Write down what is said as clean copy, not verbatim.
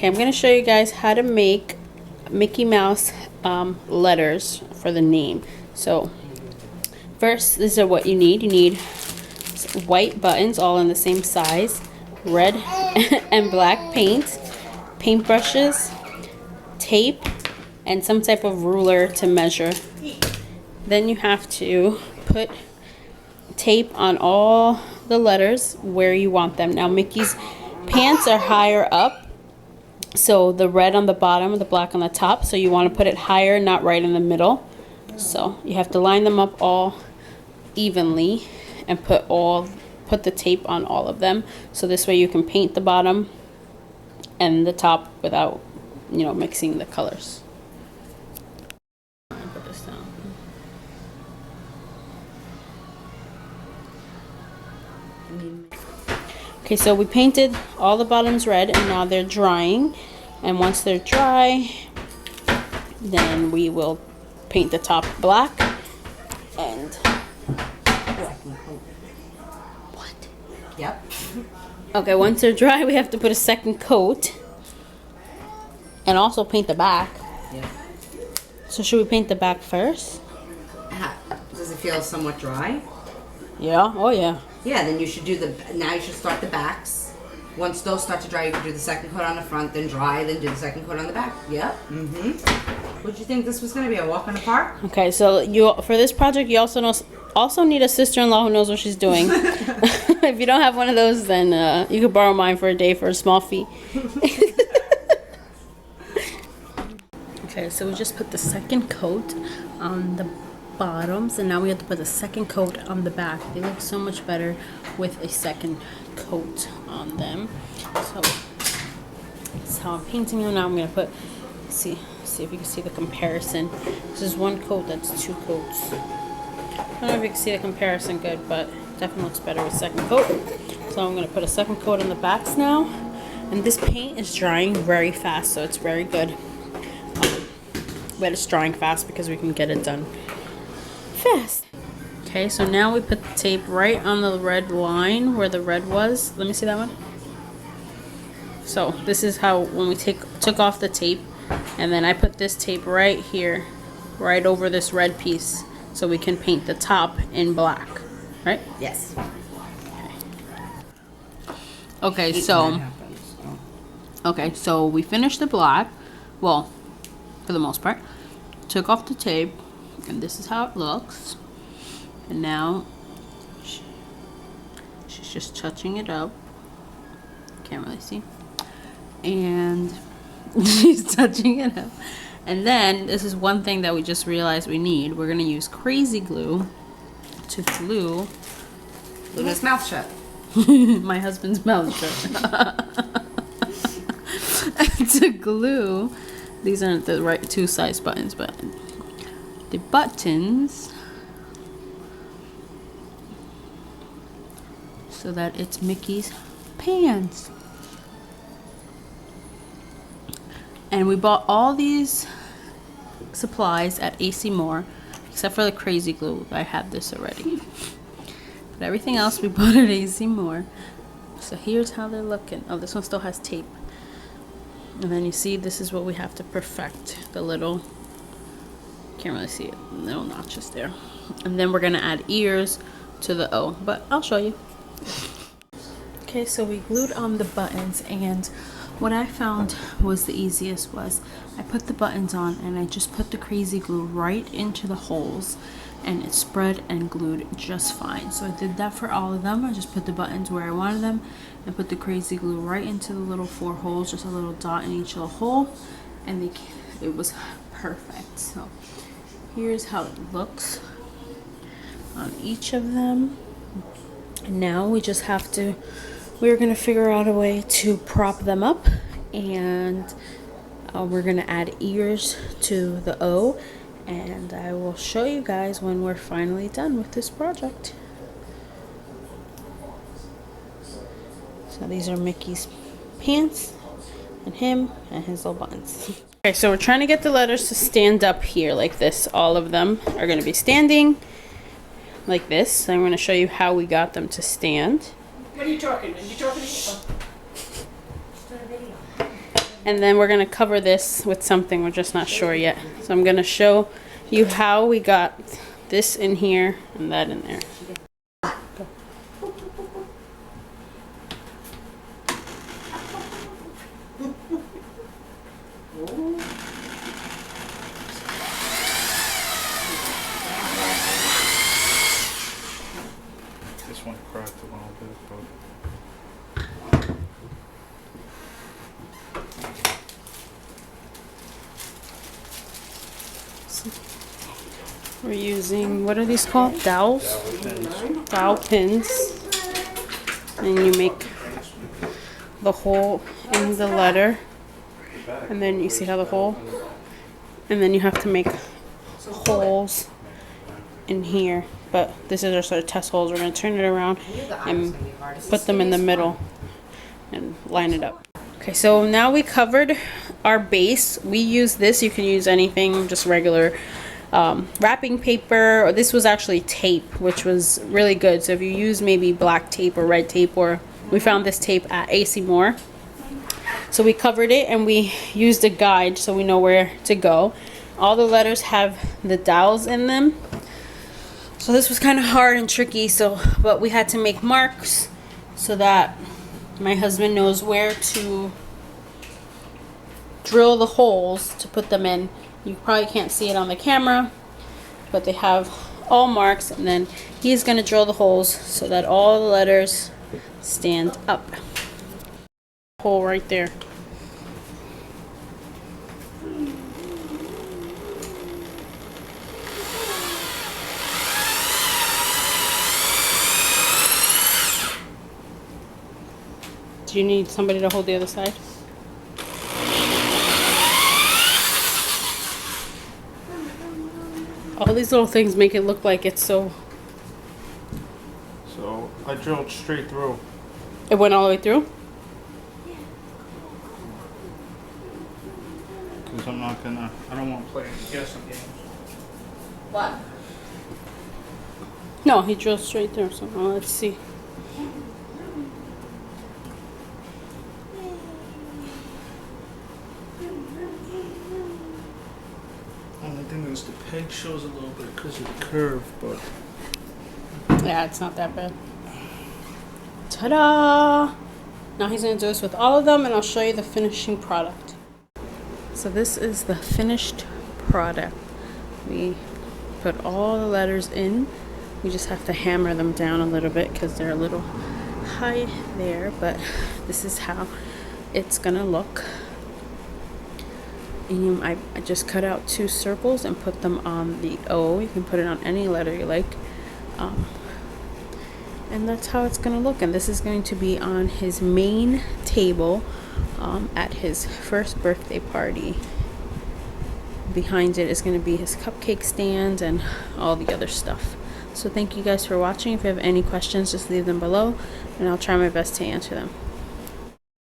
Okay, I'm going to show you guys how to make Mickey Mouse letters for the name. So first, these are what you need. You need white buttons all in the same size, red and black paint, paintbrushes, tape, and some type of ruler to measure. Then you have to put tape on all the letters where you want them. Now Mickey's pants are higher up, so the red on the bottom, the black on the top, so you want to put it higher, not right in the middle. So you have to line them up all evenly and put the tape on all of them, so this way you can paint the bottom and the top without, you know, mixing the colors. Put this down. Okay, so we painted all the bottoms red and now they're drying, and once they're dry, then we will paint the top black. And what? Yep. Okay, once they're dry, we have to put a second coat and also paint the back. Yep. So should we paint the back first? Does it feel somewhat dry? Yeah. Oh yeah. Yeah, then you should do now you should start the backs. Once those start to dry, you can do the second coat on the front, then dry, then do the second coat on the back. Yep. Mm-hmm. Would you think this was going to be a walk in the park? Okay, so for this project, you also need a sister-in-law who knows what she's doing. If you don't have one of those, then you could borrow mine for a day for a small fee. Okay, so we just put the second coat on the bottoms, and now we have to put the second coat on the back. They look so much better with a second coat on them. So that's how I'm painting them. Now I'm gonna put, see if you can see the comparison. This is one coat, that's two coats. I don't know if you can see the comparison good, but it definitely looks better with second coat. So I'm gonna put a second coat on the backs now, and this paint is drying very fast, so it's very good. But it's drying fast because we can get it done fast. Okay, so now we put the tape right on the red line where the red was. Let me see that one. So this is how, when we took off the tape, and then I put this tape right here, right over this red piece, so we can paint the top in black, right? Yes. Okay, so we finished the black, well, for the most part. Took off the tape, and this is how it looks. And now she's just touching it up. Can't really see. And she's touching it up. And then this is one thing that we just realized we need. We're gonna use crazy glue to glue Luna's mouth shut. my husband's mouth shut. To glue, these aren't the right two size buttons, but the buttons, so that it's Mickey's pants. And we bought all these supplies at AC Moore, except for the crazy glue. I had this already. But everything else we bought at AC Moore. So here's how they're looking. Oh, this one still has tape. And then you see, this is what we have to perfect. The little, can't really see it, little notches there. And then we're gonna add ears to the O, but I'll show you. Okay, so we glued on the buttons, and what I found was the easiest was I put the buttons on and I just put the crazy glue right into the holes, and it spread and glued just fine. So I did that for all of them. I just put the buttons where I wanted them and put the crazy glue right into the little 4 holes, just a little dot in each little hole, and it was perfect. So here's how it looks on each of them. And now we just have to, we're gonna figure out a way to prop them up, and we're gonna add ears to the O, and I will show you guys when we're finally done with this project. So these are Mickey's pants, and him, and his little buttons. Okay, so we're trying to get the letters to stand up here like this. All of them are going to be standing like this. I'm going to show you how we got them to stand. What are you talking? Are you talking to me? And then we're gonna cover this with something, we're just not sure yet. So I'm gonna show you how we got this in here and that in there. This one cracked a little bit, but We're using, what are these called? Dowels? Dowel pins. And you make the hole in the letter. And then you see how the hole? And then you have to make holes in here. But this is our sort of test holes. We're going to turn it around and put them in the middle and line it up. Okay, so now we covered our base. We use this. You can use anything, just regular wrapping paper, or this was actually tape, which was really good. So if you use maybe black tape or red tape, or we found this tape at AC Moore. So we covered it and we used a guide so we know where to go. All the letters have the dowels in them. So this was kind of hard and tricky, but we had to make marks so that my husband knows where to drill the holes to put them in. You probably can't see it on the camera, but they have all marks, and then he's going to drill the holes so that all the letters stand up. Hole right there. Do you need somebody to hold the other side? All these little things make it look like it's so... so I drilled straight through. It went all the way through? Because I don't want to play any guessing games. What? No, he drilled straight through, so let's see. Only thing is the peg shows a little bit because of the curve, but Yeah, it's not that bad. Ta-da! Now he's going to do this with all of them, and I'll show you the finishing product. So this is the finished product. We put all the letters in. We just have to hammer them down a little bit because they're a little high there, but this is how it's going to look. And I just cut out 2 circles and put them on the O. You can put it on any letter you like. And that's how it's going to look. And this is going to be on his main table at his first birthday party. Behind it is going to be his cupcake stand and all the other stuff. So thank you guys for watching. If you have any questions, just leave them below and I'll try my best to answer them.